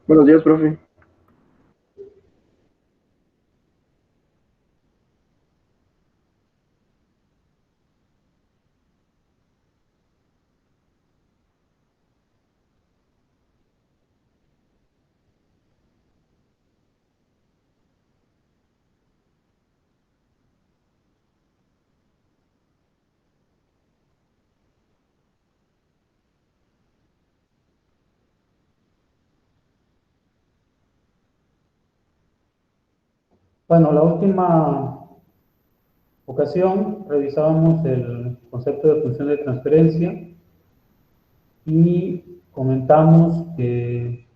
Buenos días, profe. Bueno, la última ocasión revisábamos el concepto de función de transferencia y comentamos que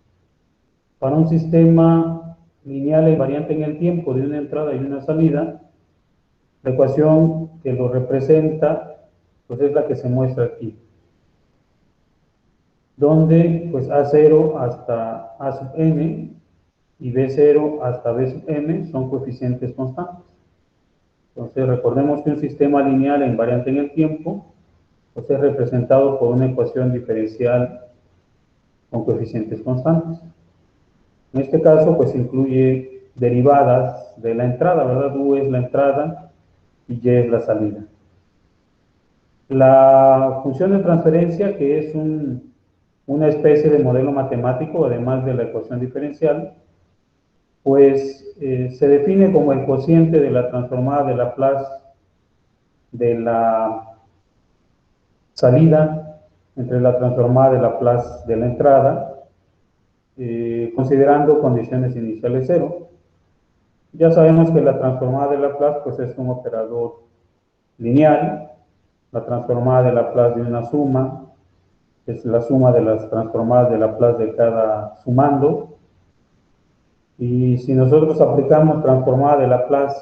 para un sistema lineal e invariante en el tiempo de una entrada y una salida, la ecuación que lo representa pues es la que se muestra aquí, donde pues A0 hasta A sub n y B0 hasta B sub m son coeficientes constantes. Entonces recordemos que un sistema lineal e invariante en el tiempo pues es representado por una ecuación diferencial con coeficientes constantes. En este caso, pues incluye derivadas de la entrada, ¿verdad? U es la entrada y Y es la salida. La función de transferencia, que es una especie de modelo matemático, además de la ecuación diferencial, pues se define como el cociente de la transformada de Laplace de la salida entre la transformada de Laplace de la entrada, considerando condiciones iniciales cero. Ya sabemos que la transformada de Laplace pues, es un operador lineal. La transformada de Laplace de una suma es la suma de las transformadas de Laplace de cada sumando. Y si nosotros aplicamos transformada de Laplace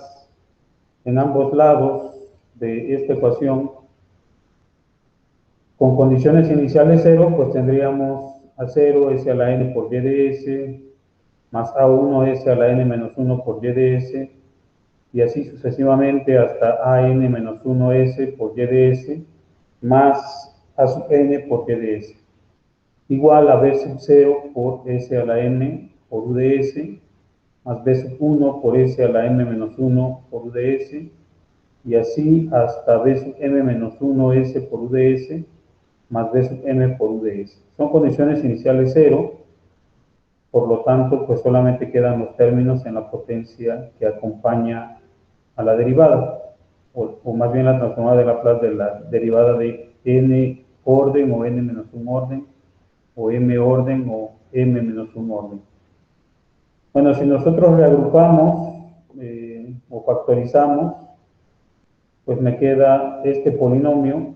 en ambos lados de esta ecuación con condiciones iniciales cero, pues tendríamos a 0 s a la n por y de s más a1 s a la n menos 1 por y de s y así sucesivamente hasta an menos 1s por y de s más a sub n por y de s igual a b sub 0 por s a la n por u de s más b sub 1 por s a la m menos 1 por u de s y así hasta b sub m menos 1s por u de s más b sub m por u de s. Son condiciones iniciales cero, por lo tanto, pues solamente quedan los términos en la potencia que acompaña a la derivada, o más bien la transformada de Laplace de la derivada de n orden o n menos un orden, o m orden o m menos un orden. Bueno, si nosotros reagrupamos o factorizamos, pues me queda este polinomio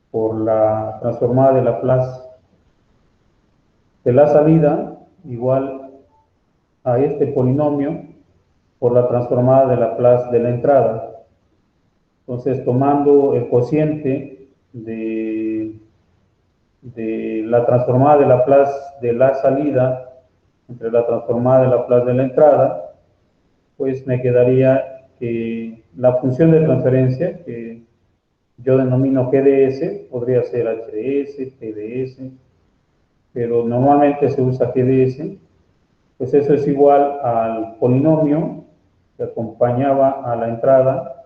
por la transformada de Laplace de la salida igual a este polinomio por la transformada de Laplace de la entrada. Entonces, tomando el cociente de la transformada de Laplace de la salida entre la transformada de Laplace de la entrada, pues me quedaría que la función de transferencia, que yo denomino GDS, podría ser HDS, TDS, pero normalmente se usa GDS, pues eso es igual al polinomio que acompañaba a la entrada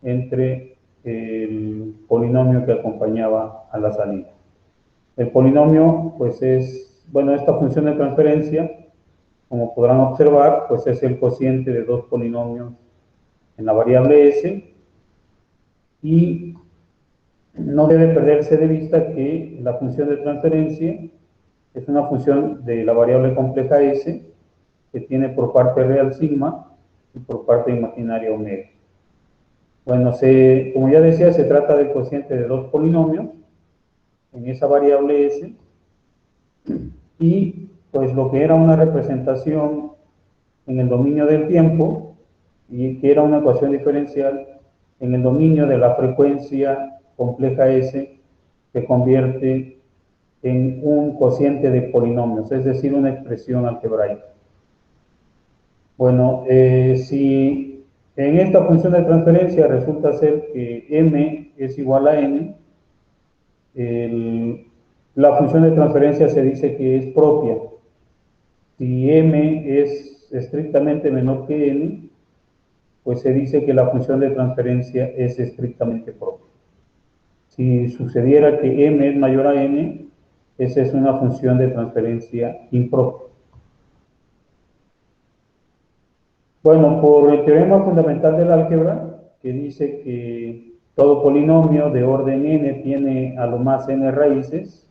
entre el polinomio que acompañaba a la salida. El polinomio, pues es, bueno, esta función de transferencia, como podrán observar, pues es el cociente de dos polinomios en la variable s y no debe perderse de vista que la función de transferencia es una función de la variable compleja s que tiene por parte real sigma y por parte imaginaria omega. Bueno, como ya decía, se trata del cociente de dos polinomios en esa variable s y pues lo que era una representación en el dominio del tiempo y que era una ecuación diferencial en el dominio de la frecuencia compleja S se convierte en un cociente de polinomios, es decir, una expresión algebraica. Bueno, si en esta función de transferencia resulta ser que m es igual a n, la función de transferencia se dice que es propia Si m es estrictamente menor que n, pues se dice que la función de transferencia es estrictamente propia. Si sucediera que m es mayor a n, esa es una función de transferencia impropia. Bueno, por el teorema fundamental del álgebra, que dice que todo polinomio de orden n tiene a lo más n raíces,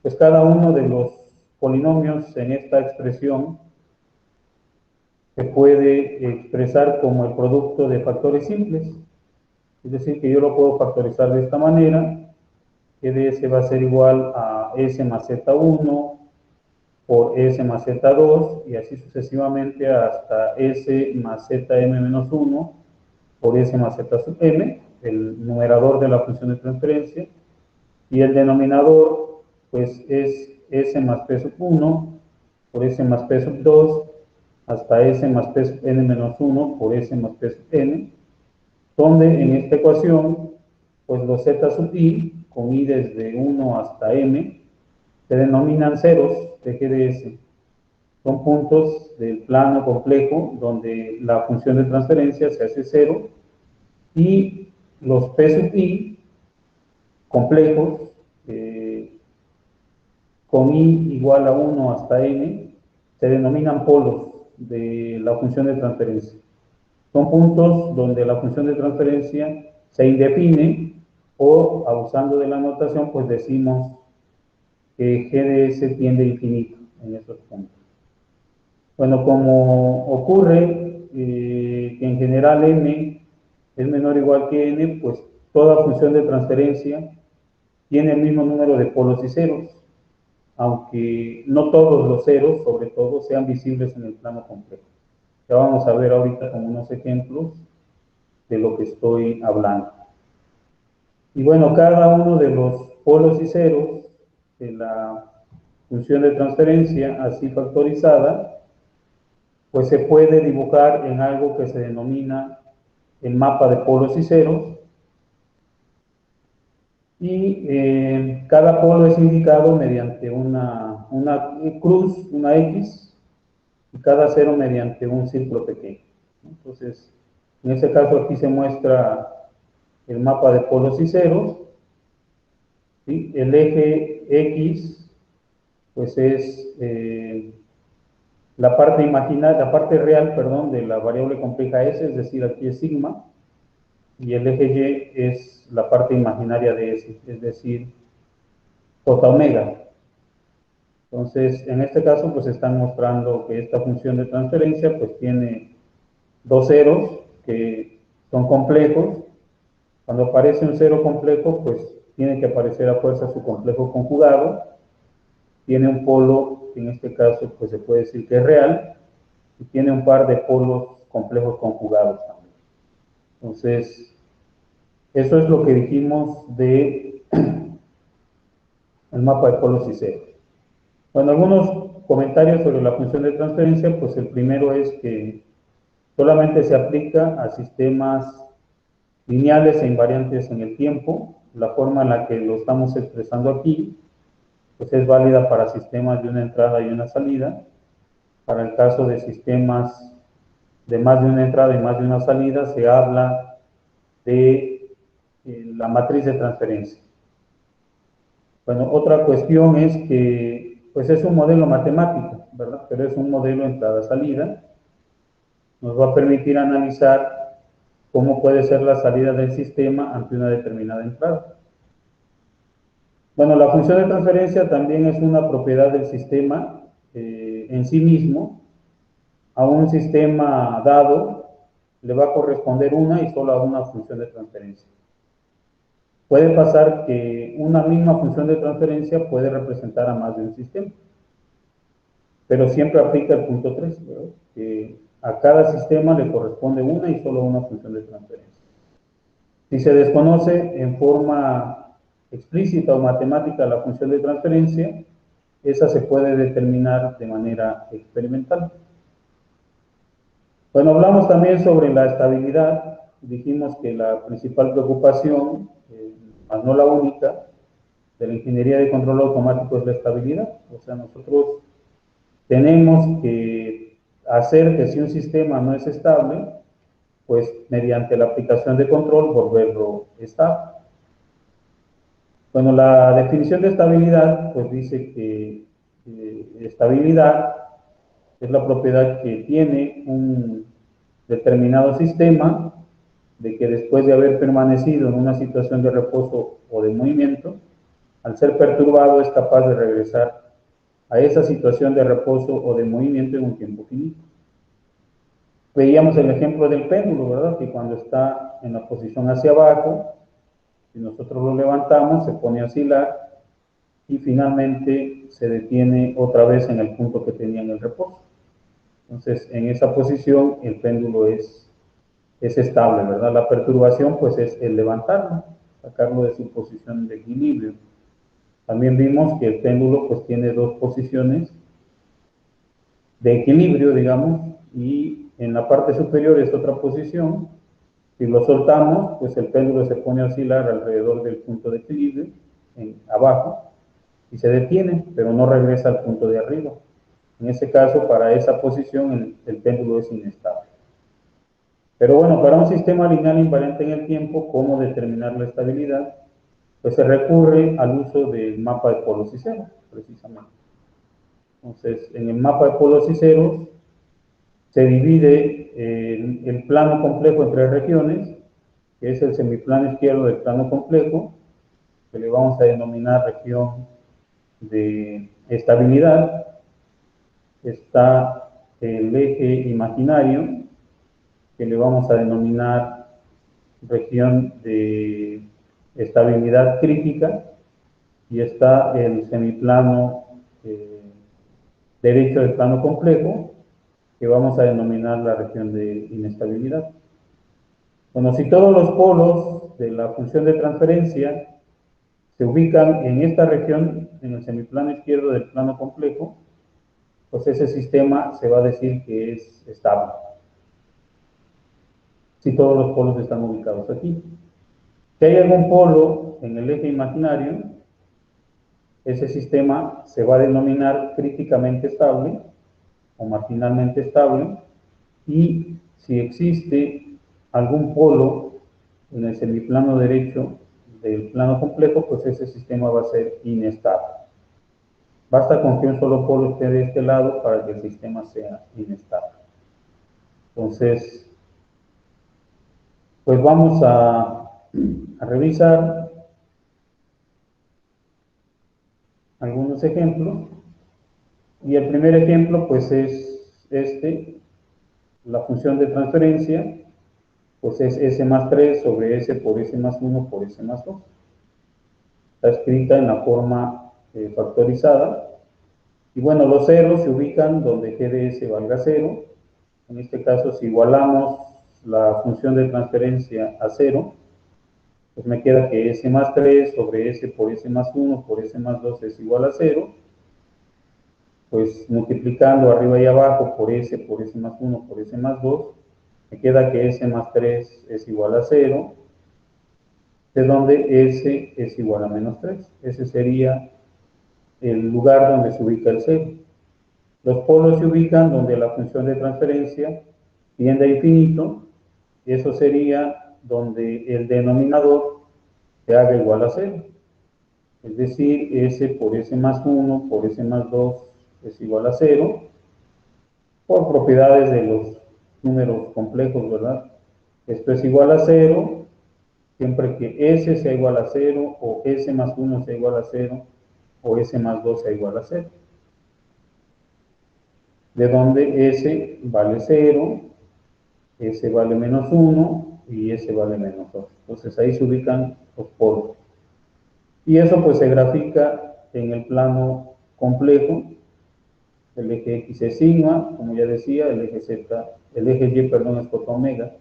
pues cada uno de los polinomios en esta expresión se puede expresar como el producto de factores simples. Es decir, que yo lo puedo factorizar de esta manera, que ds va a ser igual a s más z1 por s más z2 y así sucesivamente hasta s más zm menos 1 por s más z sub m, el numerador de la función de transferencia, y el denominador pues es s más p sub 1 por s más p sub 2 hasta s más p sub n menos 1 por s más p sub n, donde en esta ecuación pues los z sub i, con i desde 1 hasta m, se denominan ceros de GDS. Son puntos del plano complejo donde la función de transferencia se hace cero y los p sub i complejos con i igual a 1 hasta n se denominan polos de la función de transferencia. Son puntos donde la función de transferencia se indefine o, abusando de la notación, pues decimos que GDS tiende a infinito en esos puntos. Bueno, como ocurre que en general m es menor o igual que n, pues toda función de transferencia tiene el mismo número de polos y ceros, aunque no todos los ceros, sobre todo, sean visibles en el plano complejo. Ya vamos a ver ahorita como unos ejemplos de lo que estoy hablando. Y bueno, cada uno de los polos y ceros de la función de transferencia así factorizada, pues se puede dibujar en algo que se denomina el mapa de polos y ceros, y cada polo es indicado mediante una cruz, una X, y cada cero mediante un círculo pequeño. Entonces, en este caso aquí se muestra el mapa de polos y ceros, ¿sí? El eje X, pues es la parte imaginaria, la parte real, perdón, de la variable compleja S, es decir, aquí es sigma, y el eje Y es la parte imaginaria de S, es decir, J omega. Entonces, en este caso, pues están mostrando que esta función de transferencia, pues tiene dos ceros que son complejos. Cuando aparece un cero complejo, pues tiene que aparecer a fuerza su complejo conjugado. Tiene un polo, que en este caso, pues se puede decir que es real, y tiene un par de polos complejos conjugados también. Entonces, eso es lo que dijimos de el mapa de polos y ceros. Bueno, algunos comentarios sobre la función de transferencia, pues el primero es que solamente se aplica a sistemas lineales e invariantes en el tiempo. La forma en la que lo estamos expresando aquí, pues es válida para sistemas de una entrada y una salida. Para el caso de sistemas de más de una entrada y más de una salida, se habla de la matriz de transferencia. Bueno, otra cuestión es que, pues es un modelo matemático, ¿verdad? Pero es un modelo entrada-salida. Nos va a permitir analizar cómo puede ser la salida del sistema ante una determinada entrada. Bueno, la función de transferencia también es una propiedad del sistema en sí mismo. A un sistema dado le va a corresponder una y solo a una función de transferencia. Puede pasar que una misma función de transferencia puede representar a más de un sistema, pero siempre aplica el punto 3, ¿verdad? Que a cada sistema le corresponde una y solo una función de transferencia. Si se desconoce en forma explícita o matemática la función de transferencia, esa se puede determinar de manera experimental. Bueno, hablamos también sobre la estabilidad. Dijimos que la principal preocupación, más no la única, de la ingeniería de control automático es la estabilidad. O sea, nosotros tenemos que hacer que si un sistema no es estable, pues mediante la aplicación de control volverlo estable. Bueno, la definición de estabilidad pues dice que estabilidad es la propiedad que tiene un determinado sistema de que después de haber permanecido en una situación de reposo o de movimiento, al ser perturbado es capaz de regresar a esa situación de reposo o de movimiento en un tiempo finito. Veíamos el ejemplo del péndulo, ¿verdad? Que cuando está en la posición hacia abajo, si nosotros lo levantamos, se pone a oscilar y finalmente se detiene otra vez en el punto que tenía en el reposo. Entonces, en esa posición, el péndulo es estable, ¿verdad? La perturbación, pues, es el levantarlo, sacarlo de su posición de equilibrio. También vimos que el péndulo, pues, tiene dos posiciones de equilibrio, digamos, y en la parte superior es otra posición. Si lo soltamos, pues el péndulo se pone a oscilar alrededor del punto de equilibrio, abajo, y se detiene, pero no regresa al punto de arriba. En ese caso, para esa posición, el péndulo es inestable. Pero bueno, para un sistema lineal invariante en el tiempo, ¿cómo determinar la estabilidad? Pues se recurre al uso del mapa de polos y ceros, precisamente. Entonces, en el mapa de polos y ceros se divide el plano complejo en tres regiones, que es el semiplano izquierdo del plano complejo, que le vamos a denominar región de estabilidad. Está el eje imaginario, que le vamos a denominar región de estabilidad crítica, y está el semiplano derecho del plano complejo, que vamos a denominar la región de inestabilidad. Bueno, si todos los polos de la función de transferencia se ubican en esta región, en el semiplano izquierdo del plano complejo, pues ese sistema se va a decir que es estable. Si todos los polos están ubicados aquí. Si hay algún polo en el eje imaginario, ese sistema se va a denominar críticamente estable o marginalmente estable, y si existe algún polo en el semiplano derecho del plano complejo, pues ese sistema va a ser inestable. Basta con que un solo polo esté de este lado para que el sistema sea inestable. Entonces, pues vamos a revisar algunos ejemplos. Y el primer ejemplo, pues es la función de transferencia, pues es S más 3 sobre S por S más 1 por S más 2. Está escrita en la forma factorizada. Y bueno, los ceros se ubican donde G de S valga 0. En este caso, si igualamos la función de transferencia a 0, pues me queda que S más 3 sobre S por S más 1 por S más 2 es igual a 0. Pues multiplicando arriba y abajo por S más 1 por S más 2, me queda que S más 3 es igual a 0, de donde S es igual a menos 3. Ese sería el lugar donde se ubica el 0. Los polos se ubican donde la función de transferencia tiende a infinito, y eso sería donde el denominador se haga igual a 0. Es decir, S por S más 1 por S más 2 es igual a 0, por propiedades de los números complejos, ¿verdad? Esto es igual a 0 siempre que S sea igual a 0, o S más 1 sea igual a 0, o S más 2 sea igual a 0. De donde S vale 0, S vale menos 1 y S vale menos 2. Entonces ahí se ubican los polos. Y eso pues se grafica en el plano complejo. El eje X es sigma, como ya decía, el eje Z, el eje Y, perdón, es cota omega.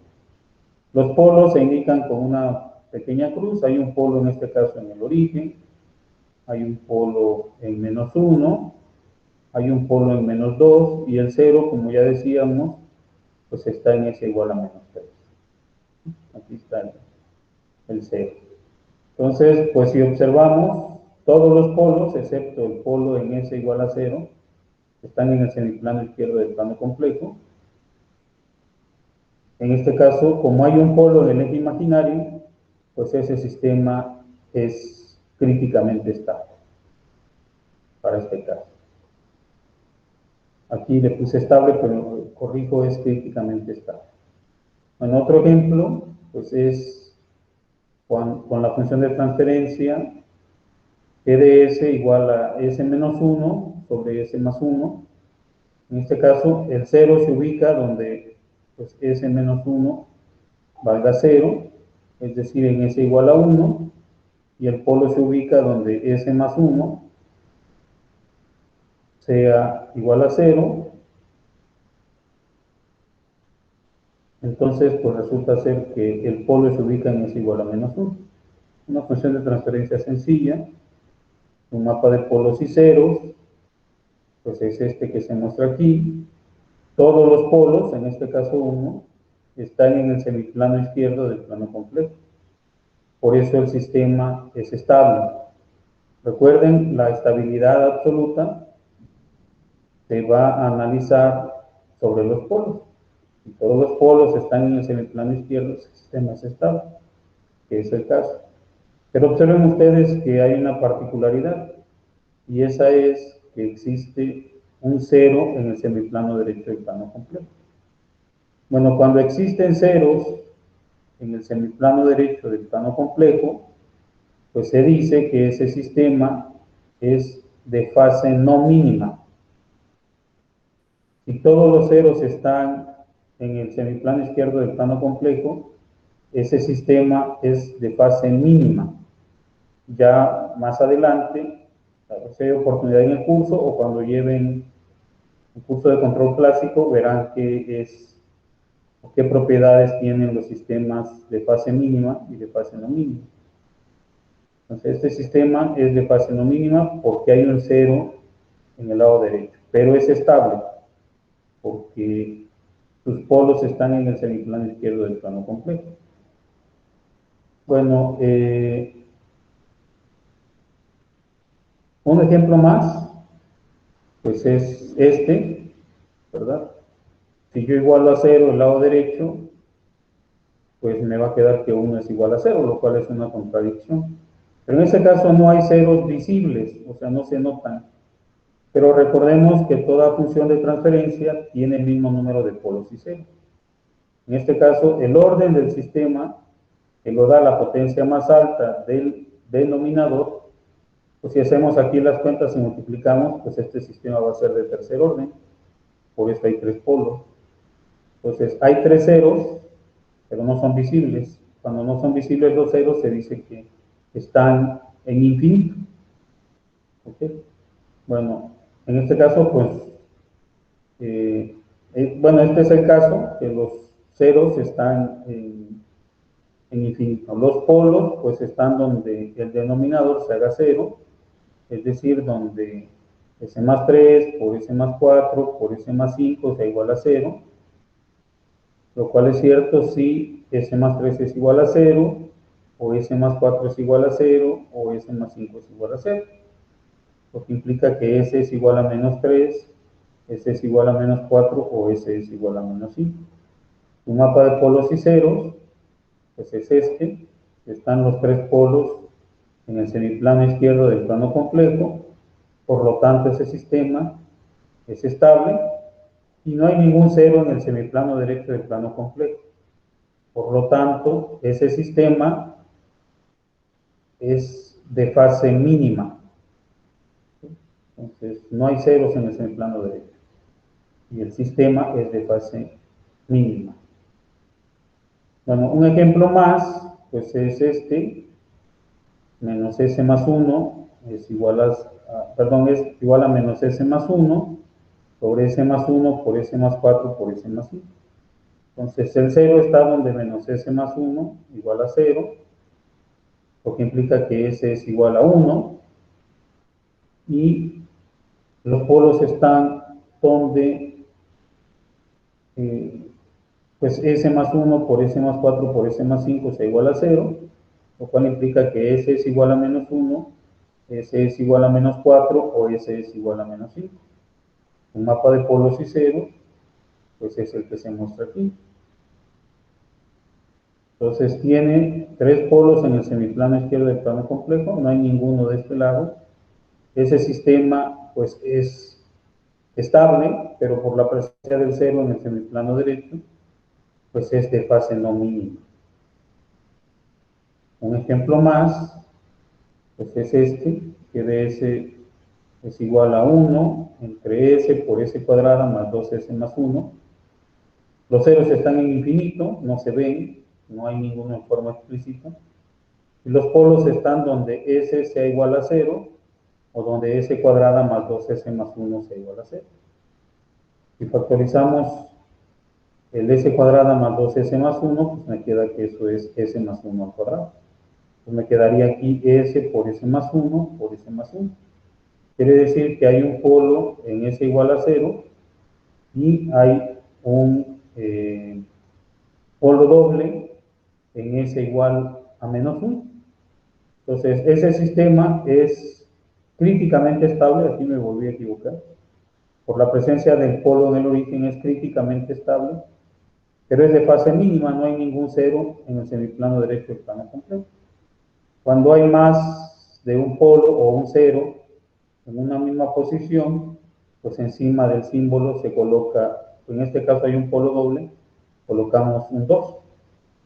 Los polos se indican con una pequeña cruz. Hay un polo en este caso en el origen, hay un polo en menos 1, hay un polo en menos 2, y el 0, como ya decíamos, pues está en S igual a menos 3. Aquí está el 0. Entonces, pues si observamos todos los polos, excepto el polo en S igual a 0, están en el semiplano izquierdo del plano complejo. En este caso, como hay un polo en el eje imaginario, pues ese sistema es críticamente estable para este caso. Aquí le puse estable, pero corrijo, es críticamente estable. En otro ejemplo, pues es con la función de transferencia P de S igual a S menos 1 sobre S más 1. En este caso, el 0 se ubica donde pues, S menos 1 valga 0, es decir, en S igual a 1, y el polo se ubica donde S más 1 sea igual a 0. Entonces, pues resulta ser que el polo se ubica en S igual a menos 1. Una función de transferencia sencilla, un mapa de polos y ceros, pues es este que se muestra aquí. Todos los polos, en este caso 1, están en el semiplano izquierdo del plano complejo. Por eso el sistema es estable. Recuerden, la estabilidad absoluta se va a analizar sobre los polos. Si todos los polos están en el semiplano izquierdo, el sistema es estable, que es el caso. Pero observen ustedes que hay una particularidad, y esa es que existe un 0 en el semiplano derecho del plano complejo. Bueno, cuando existen ceros en el semiplano derecho del plano complejo, pues se dice que ese sistema es de fase no mínima. Si todos los ceros están en el semiplano izquierdo del plano complejo, ese sistema es de fase mínima. Ya más adelante, si hay oportunidad en el curso o cuando lleven un curso de control clásico, verán qué propiedades tienen los sistemas de fase mínima y de fase no mínima. Entonces, este sistema es de fase no mínima porque hay un 0 en el lado derecho, pero es estable porque sus polos están en el semiplano izquierdo del plano complejo. Bueno, un ejemplo más, pues es este, ¿verdad? Si yo igualo a 0 el lado derecho, pues me va a quedar que 1 es igual a 0, lo cual es una contradicción. Pero en este caso no hay ceros visibles, o sea, no se notan. Pero recordemos que toda función de transferencia tiene el mismo número de polos y ceros. En este caso, el orden del sistema, que lo da la potencia más alta del denominador, pues si hacemos aquí las cuentas y multiplicamos, pues este sistema va a ser de tercer orden, por eso hay 3 polos. Entonces, hay 3 ceros, pero no son visibles. Cuando no son visibles los ceros, se dice que están en infinito. ¿Ok? Bueno, en este caso, pues, bueno, este es el caso, que los ceros están en infinito. Los polos, pues, están donde el denominador se haga 0, es decir, donde S más 3 por S más 4 por S más 5 sea igual a 0, lo cual es cierto si S más 3 es igual a 0, o S más 4 es igual a 0, o S más 5 es igual a 0, lo que implica que S es igual a menos 3, S es igual a menos 4, o S es igual a menos 5. Un mapa de polos y ceros, pues es este, están los 3 polos en el semiplano izquierdo del plano complejo, por lo tanto ese sistema es estable, y no hay ningún cero en el semiplano derecho del plano complejo. Por lo tanto, ese sistema es de fase mínima. Entonces, no hay ceros en el semiplano derecho. Y el sistema es de fase mínima. Bueno, un ejemplo más, pues es este, menos S más 1 es igual es igual a menos S más 1 sobre S más 1 por S más 4 por S más 5. Entonces, el 0 está donde menos S más 1 igual a 0, lo que implica que S es igual a 1, y los polos están donde pues S más 1 por S más 4 por S más 5 sea igual a 0, lo cual implica que S es igual a menos 1, S es igual a menos 4 o S es igual a menos 5. Un mapa de polos y ceros, pues es el que se muestra aquí. Entonces tiene 3 polos en el semiplano izquierdo del plano complejo, no hay ninguno de este lado. Ese sistema pues es estable, pero por la presencia del cero en el semiplano derecho, pues es de fase no mínima. Un ejemplo más, pues es este, que ds es igual a 1 entre s por s cuadrada más 2s más 1. Los ceros están en infinito, no se ven, no hay ninguno en forma explícita. Y los polos están donde s sea igual a 0 o donde s cuadrada más 2s más 1 sea igual a 0. Si factorizamos el s cuadrada más 2s más 1, pues me queda que eso es s más 1 al cuadrado. Pues me quedaría aquí s por s más 1 por s más 1. Quiere decir que hay un polo en s igual a 0 y hay un polo doble en s igual a menos 1. Entonces, ese sistema es críticamente estable, aquí me volví a equivocar, por la presencia del polo en el origen es críticamente estable, pero es de fase mínima, no hay ningún cero en el semiplano derecho del plano completo. Cuando hay más de un polo o un cero en una misma posición, pues encima del símbolo se coloca, en este caso hay un polo doble, colocamos un 2.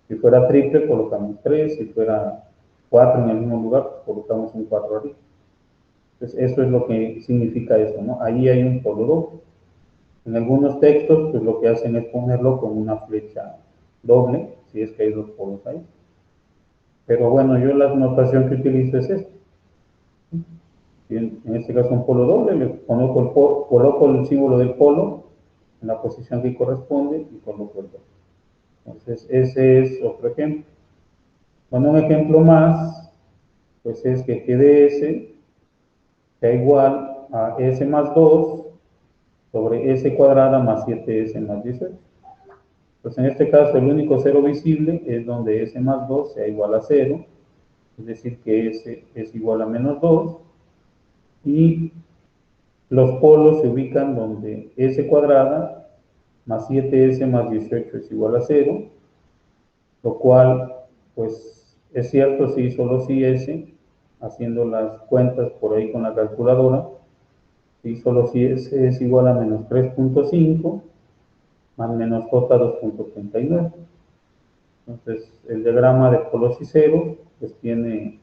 Si fuera triple, colocamos 3. Si fuera 4 en el mismo lugar, pues colocamos un 4 arriba. Entonces, eso es lo que significa eso, ¿no? Ahí hay un polo doble. En algunos textos, pues lo que hacen es ponerlo con una flecha doble, si es que hay 2 polos ahí. Pero bueno, yo la notación que utilizo es esta. En este caso un polo doble, le coloco el símbolo del polo en la posición que corresponde y coloco el doble. Entonces, ese es otro ejemplo. Bueno, un ejemplo más, pues es que ds sea igual a s más 2 sobre s cuadrada más 7s más 18. Pues en este caso el único cero visible es donde s más 2 sea igual a 0, es decir que s es igual a menos 2, y los polos se ubican donde s cuadrada más 7s más 18 es igual a 0, lo cual pues es cierto si solo si s, haciendo las cuentas por ahí con la calculadora, si solo si s es igual a menos 3.5 más menos j 2.39. Entonces el diagrama de polos y ceros pues tiene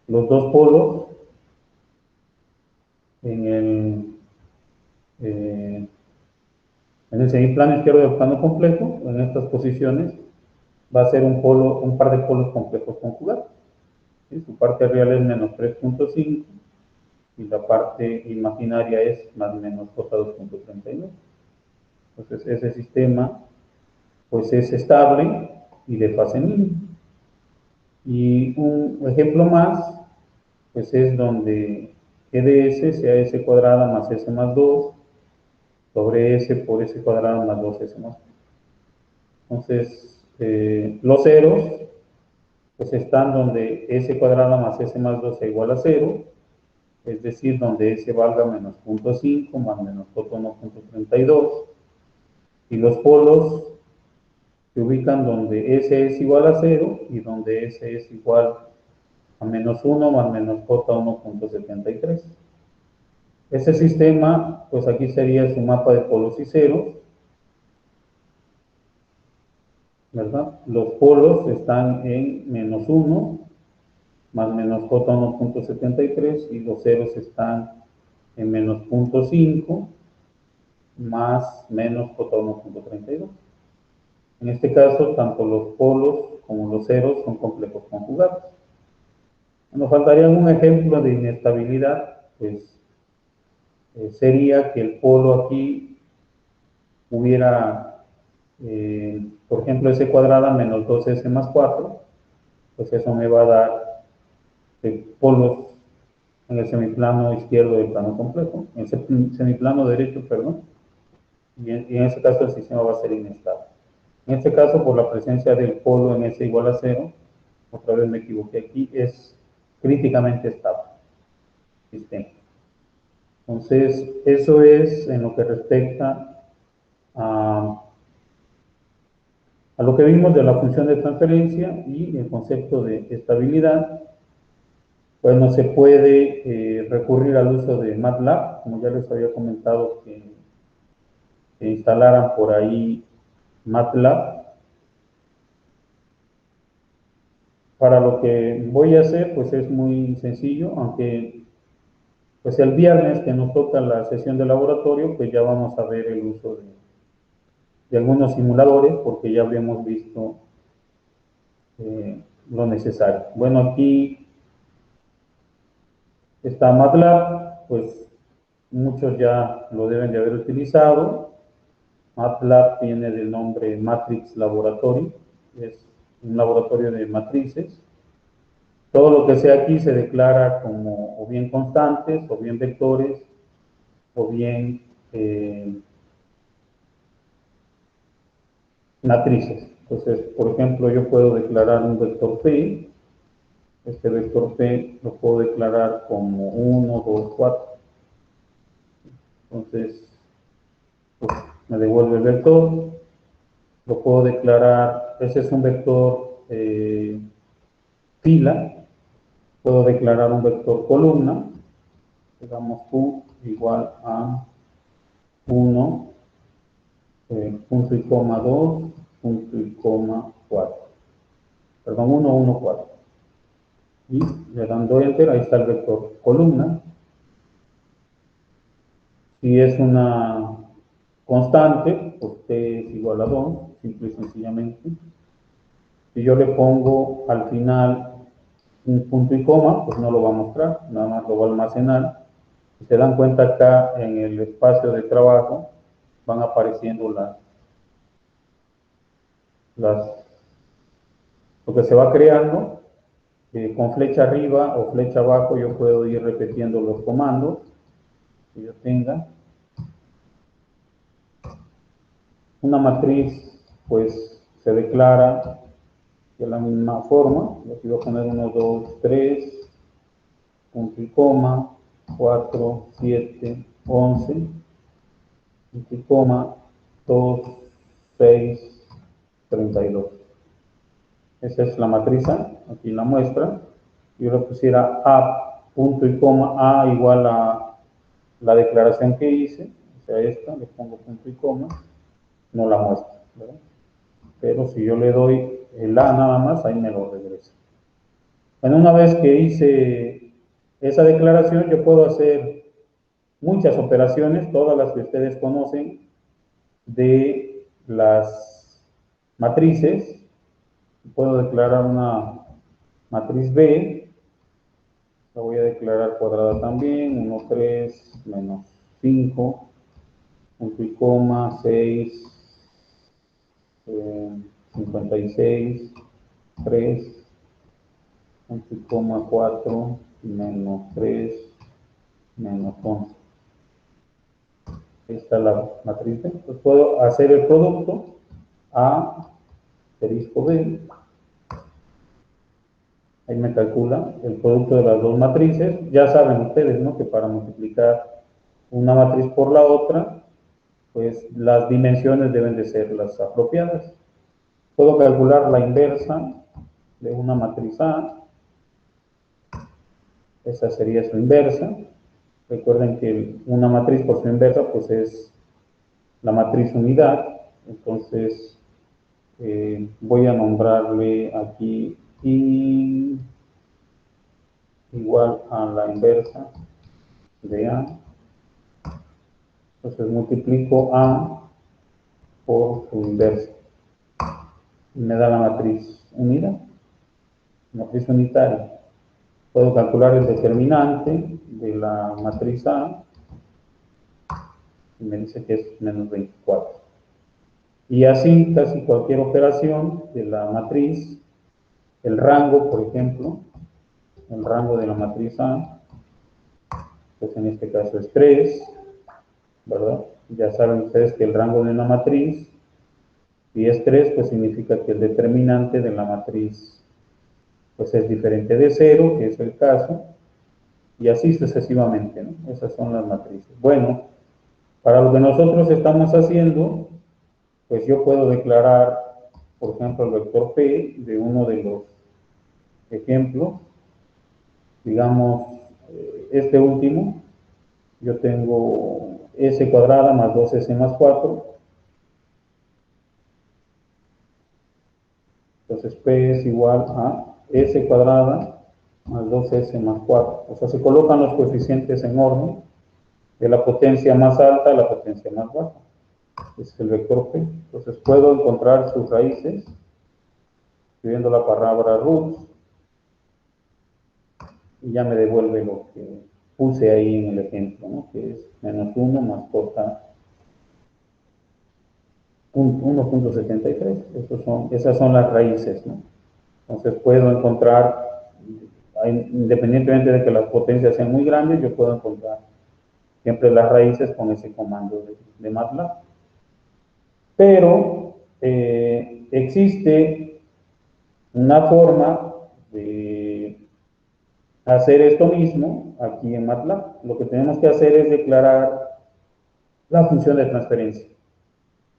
los dos polos en eh, en el semiplano izquierdo del plano complejo, en estas posiciones, va a ser un par de polos complejos conjugados. ¿Sí? Su parte real es menos 3.5 y la parte imaginaria es más menos j 2.39. Entonces ese sistema pues es estable y de fase mínima. Y un ejemplo más, pues es donde ds sea s cuadrada más s más 2 sobre s por s cuadrada más 2s más 1. Entonces, los ceros pues están donde s cuadrada más s más 2 es igual a 0, es decir, donde s valga menos 0.5 más menos 1.32, y los polos se ubican donde s es igual a 0 y donde s es igual a menos 1 más menos j 1.73. Este sistema, pues aquí sería su mapa de polos y ceros, ¿verdad? Los polos están en menos 1 más menos j 1.73 y los ceros están en menos 0.5 más menos j 1.32. En este caso, tanto los polos como los ceros son complejos conjugados. Nos faltaría un ejemplo de inestabilidad, pues sería que el polo aquí hubiera, por ejemplo, s cuadrada menos 2s más 4, pues eso me va a dar polos en el semiplano izquierdo del plano complejo, en el semiplano derecho, perdón, y en ese caso el sistema va a ser inestable. En este caso, por la presencia del polo en S igual a 0, otra vez me equivoqué aquí, es críticamente estable el sistema. Entonces, eso es en lo que respecta a lo que vimos de la función de transferencia y el concepto de estabilidad. Pues no se puede recurrir al uso de MATLAB, como ya les había comentado que instalaran por ahí MATLAB. Para lo que voy a hacer, pues es muy sencillo, aunque pues el viernes que nos toca la sesión de laboratorio, pues ya vamos a ver el uso de algunos simuladores, porque ya habíamos visto lo necesario. Bueno, aquí está MATLAB, pues muchos ya lo deben de haber utilizado. MATLAB viene del nombre Matrix Laboratory, es un laboratorio de matrices. Todo lo que sea aquí se declara como o bien constantes, o bien vectores, o bien matrices. Entonces, por ejemplo, yo puedo declarar un vector P. Este vector P lo puedo declarar como 1, 2, 4. Entonces, pues, me devuelve el vector. Lo puedo declarar, ese es un vector fila. Puedo declarar un vector columna. Digamos Q igual a 1, punto y coma 2, punto y coma 4. Perdón, 1, 1, 4. Y le dando enter, ahí está el vector columna. Si es una constante, pues t es igual a 2, simple y sencillamente. Si yo le pongo al final un punto y coma, pues no lo va a mostrar, nada más lo va a almacenar. Si se dan cuenta acá en el espacio de trabajo, van apareciendo lo que se va creando. Con flecha arriba o flecha abajo yo puedo ir repitiendo los comandos que yo tenga. Una matriz pues se declara de la misma forma. Aquí voy a poner 1, 2, 3, punto y coma, 4, 7, 11, punto y coma, 2, 6, 32. Esa es la matriz A, aquí la muestra. Yo le pusiera A, punto y coma, A igual a la declaración que hice, o sea, esta, le pongo punto y coma, no la muestra, ¿verdad? Pero si yo le doy el A nada más, ahí me lo regresa. Bueno, una vez que hice esa declaración, yo puedo hacer muchas operaciones, todas las que ustedes conocen, de las matrices. Puedo declarar una matriz B, la voy a declarar cuadrada también, 1, 3, menos 5, punto y coma, 6, 56, 3, punto y coma, 4, menos 3, menos 11. Ahí está la matriz B. Entonces puedo hacer el producto A, asterisco B. Ahí me calcula el producto de las dos matrices. Ya saben ustedes, ¿no?, que para multiplicar una matriz por la otra, pues las dimensiones deben de ser las apropiadas. Puedo calcular la inversa de una matriz A. Esa sería su inversa. Recuerden que una matriz por su inversa, pues es la matriz unidad. Entonces, voy a nombrarle aquí I igual a la inversa de A. Entonces multiplico A por su inversa y me da la matriz unidad, matriz unitaria. Puedo calcular el determinante de la matriz A y me dice que es menos 24. Y así casi cualquier operación de la matriz, el rango, por ejemplo, el rango de la matriz A, pues en este caso es 3, ¿verdad? Ya saben ustedes que el rango de una matriz, si es 3, pues significa que el determinante de la matriz pues es diferente de 0, que es el caso. y así sucesivamente, ¿no? Esas son las matrices. Bueno, para lo que nosotros estamos haciendo, pues yo puedo declarar, por ejemplo, el vector P de uno de los ejemplos, digamos, este último, yo tengo S cuadrada más 2S más 4, entonces P es igual a S cuadrada más 2S más 4, o sea, se colocan los coeficientes en orden, de la potencia más alta a la potencia más baja. Ese es el vector P. Entonces puedo encontrar sus raíces escribiendo la palabra roots y ya me devuelve lo que puse ahí en el ejemplo, ¿no? Que es menos 1 más j 1.73. Esas son las raíces, ¿no? Entonces puedo encontrar, independientemente de que las potencias sean muy grandes, yo puedo encontrar siempre las raíces con ese comando de MATLAB. Pero existe una forma de hacer esto mismo aquí en MATLAB. Lo que tenemos que hacer es declarar la función de transferencia.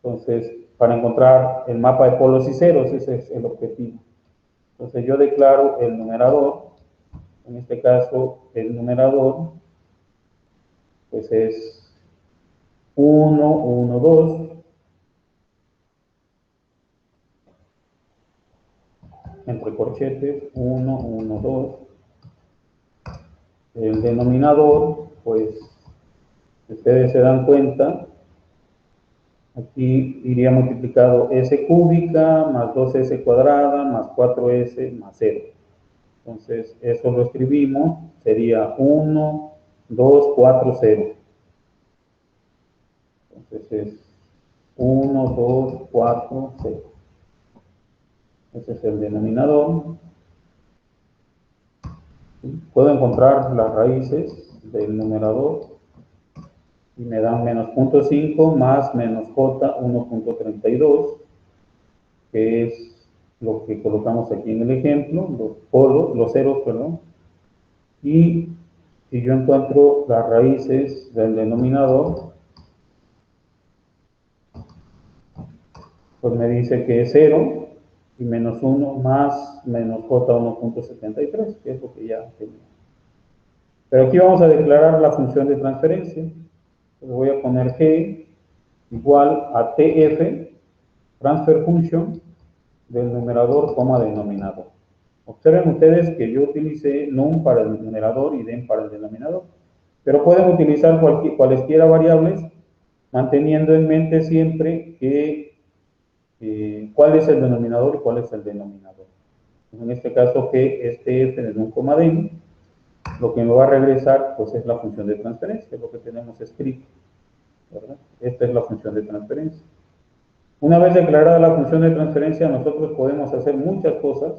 Entonces, para encontrar el mapa de polos y ceros, ese es el objetivo. Entonces, yo declaro el numerador, en este caso, el numerador, pues es 1, 1, 2, entre corchetes, 1, 1, 2. El denominador, pues, ustedes se dan cuenta, aquí iría multiplicado S cúbica más 2S cuadrada más 4S más 0. Entonces, eso lo escribimos, sería 1, 2, 4, 0. Entonces es 1, 2, 4, 0. Ese es el denominador. Puedo encontrar las raíces del numerador y me dan menos 0.5 más menos j 1.32, que es lo que colocamos aquí en el ejemplo, los polos, los ceros, perdón. Y si yo encuentro las raíces del denominador, pues me dice que es 0 y menos 1 más menos j 1.73, que es lo que ya tenía. Pero aquí vamos a declarar la función de transferencia. Entonces voy a poner g igual a tf, transfer function, del numerador, denominador. Observen ustedes que yo utilicé num para el numerador y den para el denominador, pero pueden utilizar cualesquiera variables, manteniendo en mente siempre que cuál es el denominador y cuál es el denominador. En este caso, g es tf de num, den, lo que me va a regresar pues es la función de transferencia, lo que tenemos escrito, ¿verdad? Esta es la función de transferencia. Una vez declarada la función de transferencia, nosotros podemos hacer muchas cosas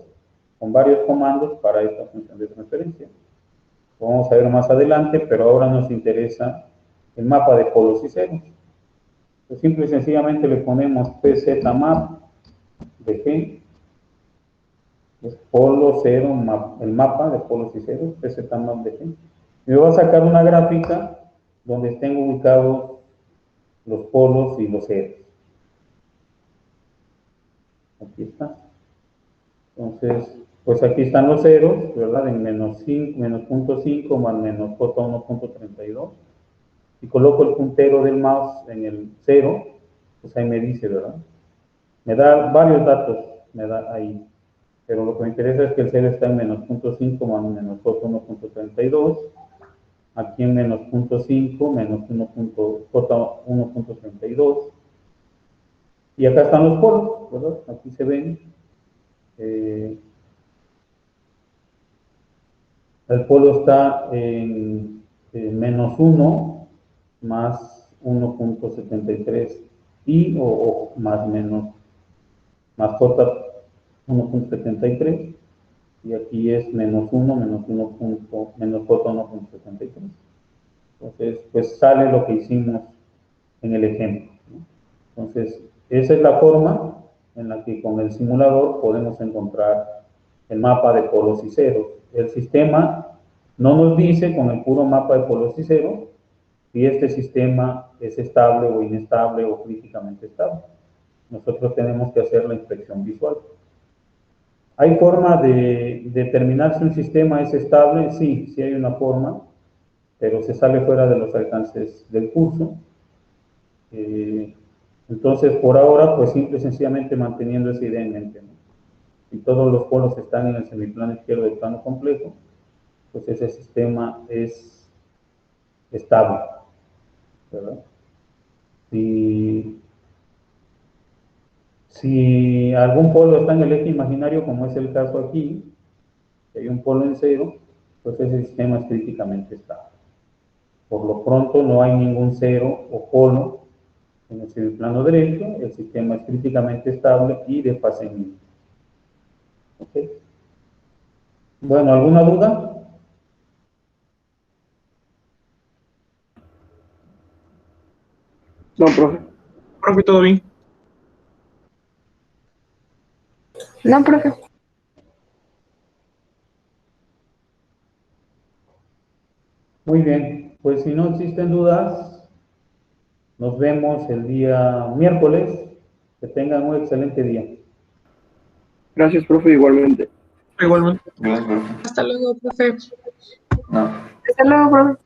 con varios comandos para esta función de transferencia. Lo vamos a ver más adelante, pero ahora nos interesa el mapa de polos y ceros. Pues simple y sencillamente le ponemos pzmap de g, es polo, cero, el mapa de polos y ceros, pzmap de g. Y me va a sacar una gráfica donde estén ubicados los polos y los ceros. Aquí está. Entonces, pues aquí están los ceros, ¿verdad? En menos 5, menos 0.5 más menos j 1.32. Si coloco el puntero del mouse en el 0, pues ahí me dice, ¿verdad? Me da varios datos, me da ahí. Pero lo que me interesa es que el 0 está en menos 0.5 más menos j 1.32. Aquí en menos 0.5, menos 1. J 1.32. Y acá están los polos, ¿verdad? Aquí se ven. El polo está en menos 1 más 1.73 y o más menos más j 1.73 y aquí es menos 1 menos 1. Menos j 1.73. Entonces, pues sale lo que hicimos en el ejemplo, ¿no? Entonces, esa es la forma en la que con el simulador podemos encontrar el mapa de polos y ceros. El sistema No nos dice con el puro mapa de polos y cero si este sistema es estable o inestable o críticamente estable. Nosotros tenemos que hacer la inspección visual. ¿Hay forma de determinar si un sistema es estable? Sí, sí hay una forma, pero se sale fuera de los alcances del curso. Entonces, por ahora, pues simple y sencillamente manteniendo esa idea en mente, ¿no? Si todos los polos están en el semiplano izquierdo del plano complejo, pues ese sistema es estable, ¿verdad? Si, si algún polo está en el eje imaginario, como es el caso aquí, si hay un polo en cero, pues ese sistema es críticamente estable. Por lo pronto no hay ningún cero o polo en el semiplano derecho, el sistema es críticamente estable y de fase mínima. ¿Okay? Bueno, ¿alguna duda? No, profe. Profe, ¿todo bien? No, profe. Muy bien, pues si no existen dudas, nos vemos el día miércoles. Que tengan un excelente día. Gracias, profe, igualmente. Igualmente. Gracias, profe. Hasta luego, profe. No. Hasta luego, profe.